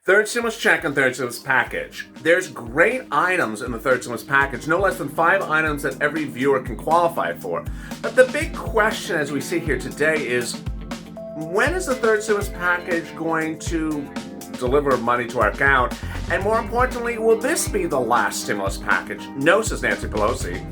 Third stimulus check and third stimulus package. There's great items in the third stimulus package, no less than 5 items that every viewer can qualify for. But the big question as we sit here today is, when is the third stimulus package going to deliver money to our account? And more importantly, will this be the last stimulus package? No, says Nancy Pelosi.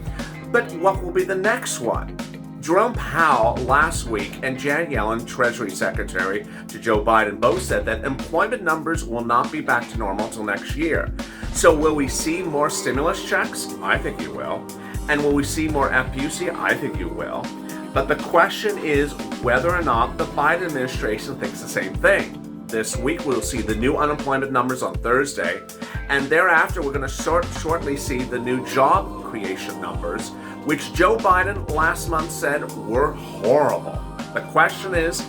But what will be the next one? Jerome Powell last week and Janet Yellen, Treasury Secretary to Joe Biden, both said that employment numbers will not be back to normal until next year. So will we see more stimulus checks? I think you will. And will we see more FPUC? I think you will. But the question is whether or not the Biden administration thinks the same thing. This week we'll see the new unemployment numbers on Thursday, and thereafter we're going to shortly see the new job creation numbers, which Joe Biden last month said were horrible. The question is,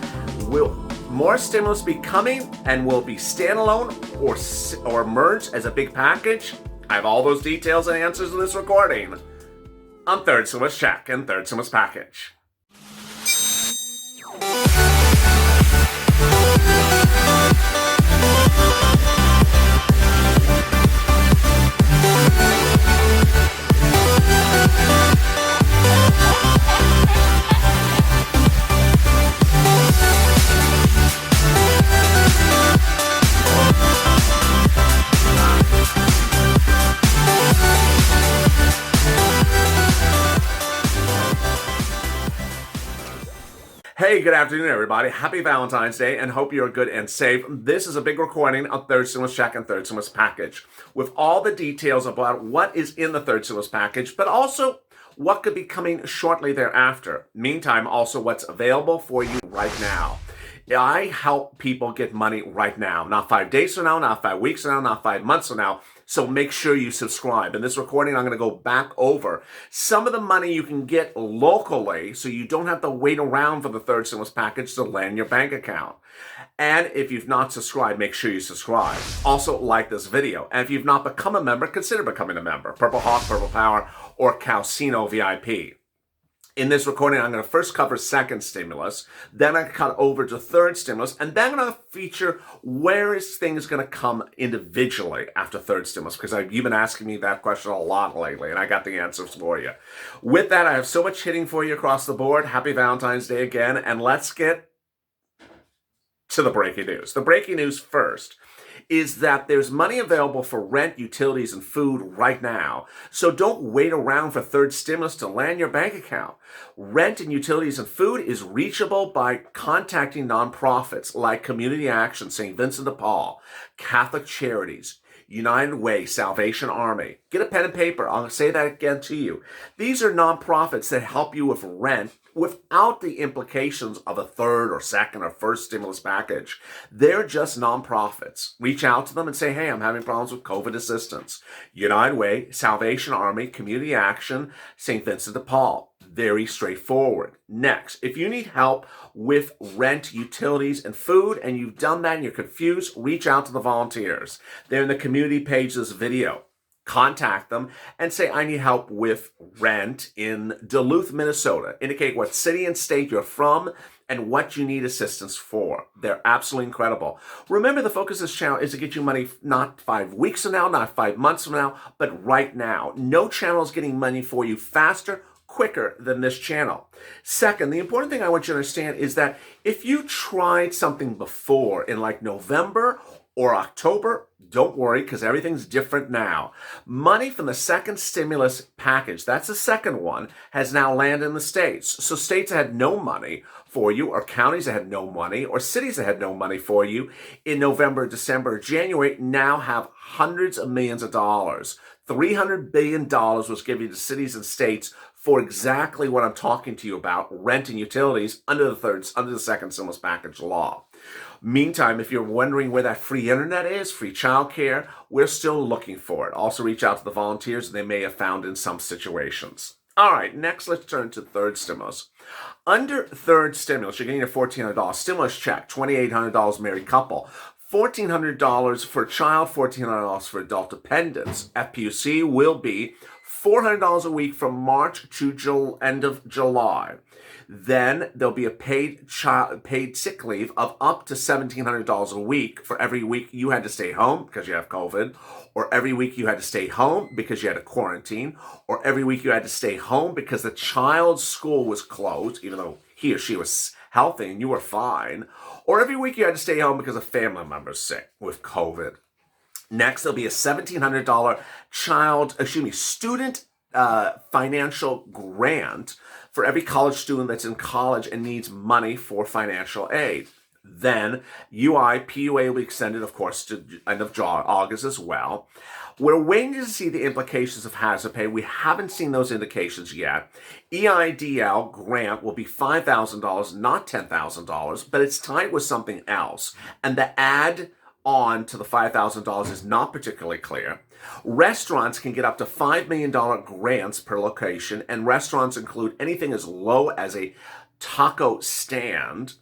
will more stimulus be coming, and will it be standalone or merged as a big package? I have all those details and answers in this recording on Third Stimulus Check and Third Stimulus Package. Hey, good afternoon, everybody. Happy Valentine's Day, and hope you're good and safe. This is a big recording of Third Stimulus Check and Third Stimulus Package, with all the details about what is in the Third Stimulus Package, but also what could be coming shortly thereafter. Meantime, also what's available for you right now. I help people get money right now, not 5 days from now, not 5 weeks from now, not 5 months from now. So make sure you subscribe. In this recording, I'm going to go back over some of the money you can get locally so you don't have to wait around for the third stimulus package to land in your bank account. And if you've not subscribed, make sure you subscribe. Also, like this video. And if you've not become a member, consider becoming a member. Purple Hawk, Purple Power, or Calcino VIP. In this recording, I'm going to first cover second stimulus, then I cut over to third stimulus, and then I'm going to feature where is things going to come individually after third stimulus, because you've been asking me that question a lot lately, and I got the answers for you. With that, I have so much hitting for you across the board. Happy Valentine's Day again, and let's get to the breaking news. The breaking news first is that there's money available for rent, utilities, and food right now. So don't wait around for third stimulus to land your bank account. Rent and utilities and food is reachable by contacting nonprofits like Community Action, St. Vincent de Paul, Catholic Charities, United Way, Salvation Army. Get a pen and paper. I'll say that again to you. These are nonprofits that help you with rent without the implications of a third or second or first stimulus package. They're just nonprofits. Reach out to them and say, hey, I'm having problems with COVID assistance. United Way, Salvation Army, Community Action, St. Vincent de Paul. Very straightforward. Next, if you need help with rent, utilities, and food, and you've done that and you're confused, reach out to the volunteers. They're in the community page of this video. Contact them and say, I need help with rent in Duluth, Minnesota. Indicate what city and state you're from and what you need assistance for. They're absolutely incredible. Remember, the focus of this channel is to get you money not 5 weeks from now, not 5 months from now, but right now. No channel is getting money for you faster, quicker than this channel. Second, the important thing I want you to understand is that if you tried something before in like November or October, don't worry, because everything's different now. Money from the second stimulus package, that's the second one, has now landed in the states. So states that had no money for you, or counties that had no money, or cities that had no money for you in November, December, January, now have hundreds of millions of dollars. $300 billion was given to cities and states for exactly what I'm talking to you about, rent and utilities, under the second stimulus package law. Meantime, if you're wondering where that free internet is, free childcare, we're still looking for it. Also reach out to the volunteers they may have found in some situations. All right, next let's turn to third stimulus. Under third stimulus, you're getting a $1,400 stimulus check, $2,800 married couple, $1,400 for a child, $1,400 for adult dependents. FPUC will be $400 a week from March to end of July. Then there'll be a paid sick leave of up to $1,700 a week for every week you had to stay home because you have COVID, or every week you had to stay home because you had a quarantine, or every week you had to stay home because the child's school was closed, even though he or she was healthy and you were fine, or every week you had to stay home because a family member's sick with COVID. Next, there'll be a $1,700 student financial grant for every college student that's in college and needs money for financial aid. Then PUA will be extended, of course, to end of August as well. We're waiting to see the implications of hazard pay. We haven't seen those indications yet. EIDL grant will be $5,000, not $10,000, but it's tied with something else. And the add on to the $5,000 is not particularly clear. Restaurants can get up to $5 million grants per location, and restaurants include anything as low as a taco stand.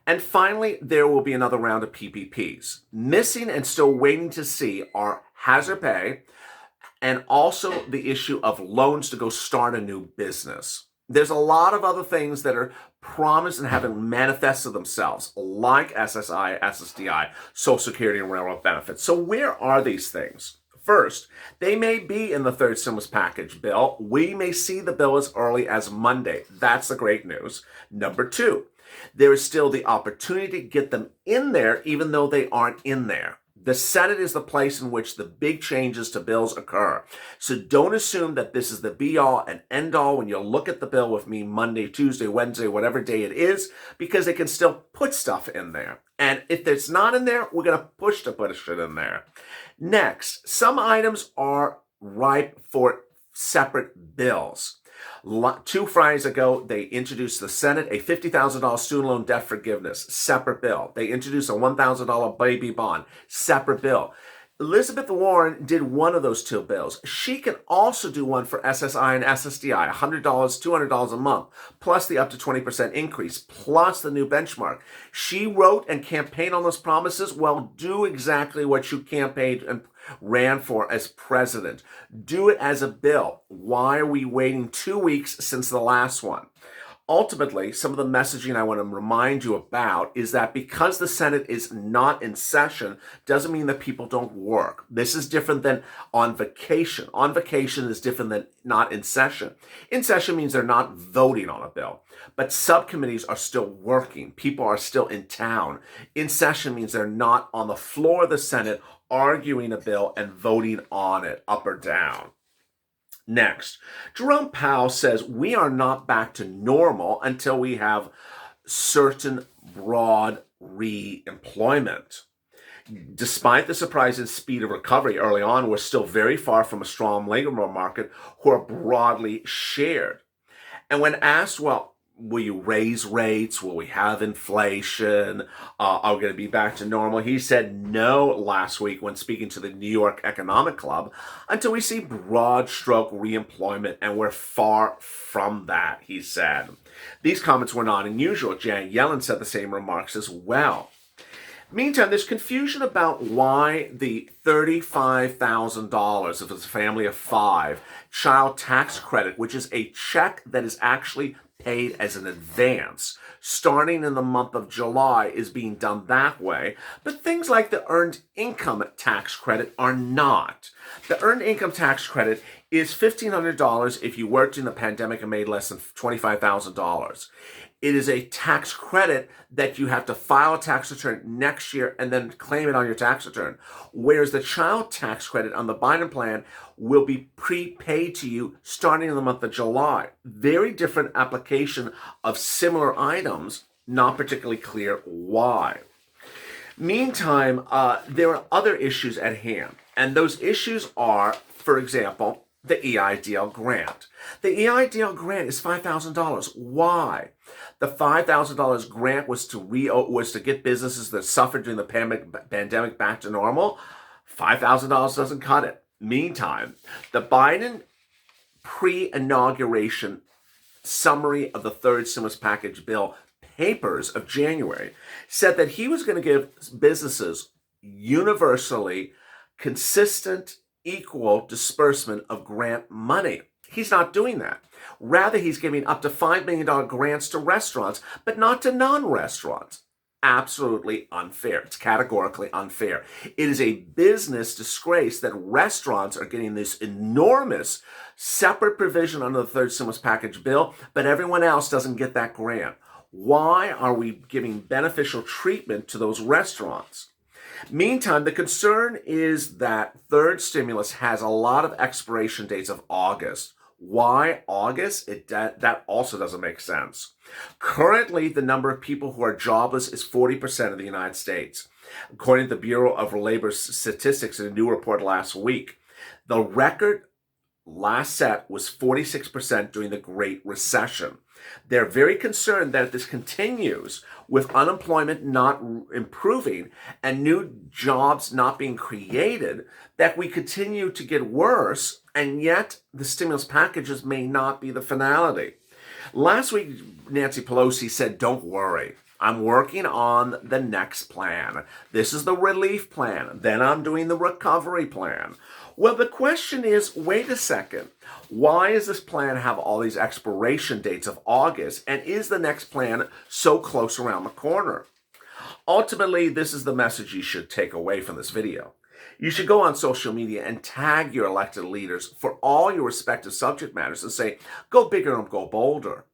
And finally, there will be another round of PPPs. Missing and still waiting to see are hazard pay and also the issue of loans to go start a new business. There's a lot of other things that are promised and haven't manifested themselves, like SSI, SSDI, Social Security, and railroad benefits. So where are these things? First, they may be in the third stimulus package bill. We may see the bill as early as Monday. That's the great news. Number two, there is still the opportunity to get them in there even though they aren't in there. The Senate is the place in which the big changes to bills occur. So don't assume that this is the be-all and end-all when you look at the bill with me Monday, Tuesday, Wednesday, whatever day it is, because they can still put stuff in there. And if it's not in there, we're going to push to put shit in there. Next, some items are ripe for separate bills. 2 Fridays ago, they introduced the Senate a $50,000 student loan debt forgiveness, separate bill. They introduced a $1,000 baby bond, separate bill. Elizabeth Warren did one of those 2 bills. She can also do one for SSI and SSDI, $100, $200 a month, plus the up to 20% increase, plus the new benchmark. She wrote and campaigned on those promises. Well, do exactly what you campaigned and ran for as president. Do it as a bill. Why are we waiting 2 weeks since the last one? Ultimately, some of the messaging I want to remind you about is that because the Senate is not in session doesn't mean that people don't work. This is different than on vacation. On vacation is different than not in session. In session means they're not voting on a bill, but subcommittees are still working. People are still in town. In session means they're not on the floor of the Senate arguing a bill and voting on it up or down. Next, Jerome Powell says we are not back to normal until we have certain broad re-employment. Despite the surprising speed of recovery early on, we're still very far from a strong labor market who are broadly shared. And when asked, well, will you raise rates? Will we have inflation? Are we going to be back to normal? He said no last week when speaking to the New York Economic Club until we see broad stroke reemployment, and we're far from that, he said. These comments were not unusual. Janet Yellen said the same remarks as well. Meantime, there's confusion about why the $35,000, if it's a family of 5, child tax credit, which is a check that is actually paid as an advance, starting in the month of July, is being done that way. But things like the earned income tax credit are not. The earned income tax credit is $1,500 if you worked in the pandemic and made less than $25,000. It is a tax credit that you have to file a tax return next year and then claim it on your tax return. Whereas the child tax credit on the Biden plan will be prepaid to you starting in the month of July. Very different application of similar items, not particularly clear why. Meantime, there are other issues at hand. And those issues are, for example, the EIDL grant. The EIDL grant is $5,000. Why? The $5,000 grant was to get businesses that suffered during the pandemic back to normal. $5,000 doesn't cut it. Meantime, the Biden pre-inauguration summary of the third stimulus package bill papers of January said that he was going to give businesses universally consistent, equal disbursement of grant money. He's not doing that. Rather, he's giving up to $5 million grants to restaurants, but not to non-restaurants. Absolutely unfair. It's categorically unfair. It is a business disgrace that restaurants are getting this enormous separate provision under the third stimulus package bill, but everyone else doesn't get that grant. Why are we giving beneficial treatment to those restaurants? Meantime, the concern is that third stimulus has a lot of expiration dates of August. Why August? That also doesn't make sense. Currently, the number of people who are jobless is 40% of the United States. According to the Bureau of Labor Statistics in a new report last week, the record last set was 46% during the Great Recession. They're very concerned that if this continues with unemployment not improving and new jobs not being created, that we continue to get worse, and yet the stimulus packages may not be the finality. Last week, Nancy Pelosi said, "Don't worry. I'm working on the next plan. This is the relief plan. Then I'm doing the recovery plan." Well, the question is, wait a second. Why does this plan have all these expiration dates of August? And is the next plan so close around the corner? Ultimately, this is the message you should take away from this video. You should go on social media and tag your elected leaders for all your respective subject matters and say, go bigger and go bolder.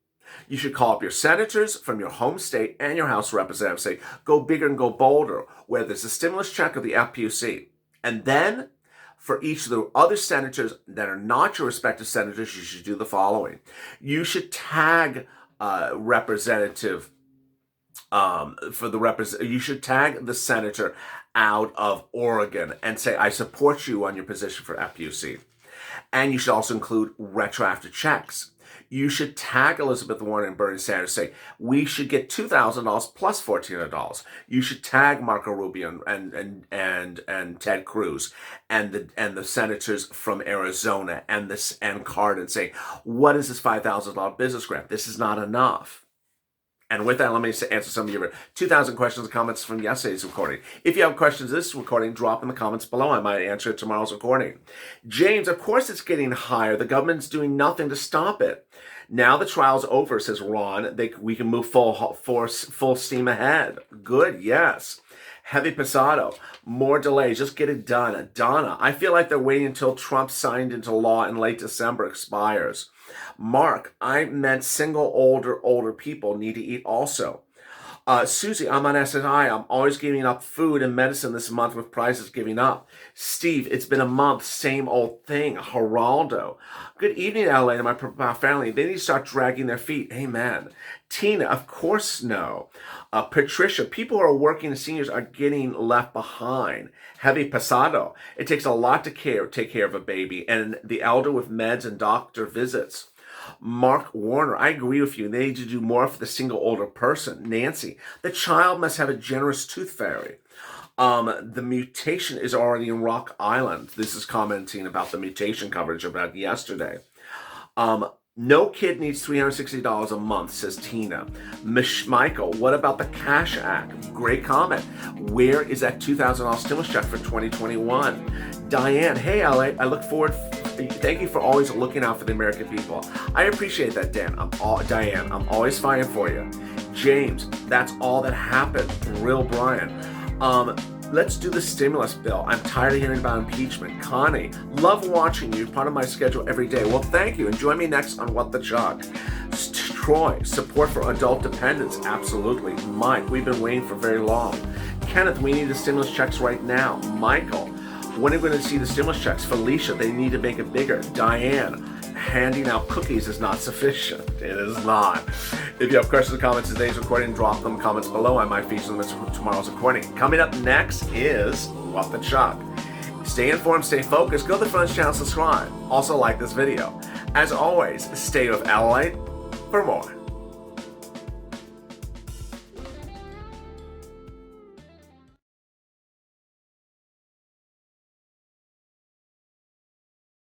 You should call up your senators from your home state and your House representatives, say, go bigger and go bolder, whether it's a stimulus check or the FPUC. And then, for each of the other senators that are not your respective senators, you should do the following. You should tag you should tag the senator out of Oregon and say, I support you on your position for FPUC. And you should also include retroactive checks. You should tag Elizabeth Warren and Bernie Sanders, say, we should get $2,000 plus $1,400. You should tag Marco Rubio and Ted Cruz and the senators from Arizona and Cardin, say, what is this $5,000 business grant? This is not enough. And with that, let me answer some of your 2,000 questions and comments from yesterday's recording. If you have questions to this recording, drop in the comments below. I might answer it tomorrow's recording. James, of course it's getting higher. The government's doing nothing to stop it. Now the trial's over, says Ron. We can move full steam ahead. Good, yes. Heavy Pasado, more delays, just get it done. Donna, I feel like they're waiting until Trump signed into law in late December expires. Mark, I meant single older people need to eat also. Susie, I'm on SSI. I'm always giving up food and medicine this month with prices giving up. Steve, it's been a month. Same old thing. Geraldo. Good evening, LA, to my family. They need to start dragging their feet. Amen. Tina, of course no. Patricia, people who are working and seniors are getting left behind. Heavy Pasado. It takes a lot to take care of a baby and the elder with meds and doctor visits. Mark Warner, I agree with you. They need to do more for the single older person. Nancy, the child must have a generous tooth fairy. The mutation is already in Rock Island. This is commenting about the mutation coverage about yesterday. No kid needs $360 a month, says Tina. Michael, what about the Cash Act? Great comment. Where is that $2,000 stimulus check for 2021? Diane, hey, LA, I look forward. Thank you for always looking out for the American people. I appreciate that, Diane. I'm always fighting for you. James, that's all that happened. Real Brian. Let's do the stimulus bill. I'm tired of hearing about impeachment. Connie, love watching you. Part of my schedule every day. Well, thank you. And join me next on What the Chuck. Troy, support for adult dependents. Absolutely. Mike, we've been waiting for very long. Kenneth, we need the stimulus checks right now. Michael, when are we going to see the stimulus checks? Felicia, they need to make it bigger. Diane, handing out cookies is not sufficient. It is not. If you have questions or comments in today's recording, drop them in the comments below. I might feature them in tomorrow's recording. Coming up next is What the Chuck. Stay informed, stay focused. Go to the Friends channel, subscribe. Also like this video. As always, stay with LALATE for more.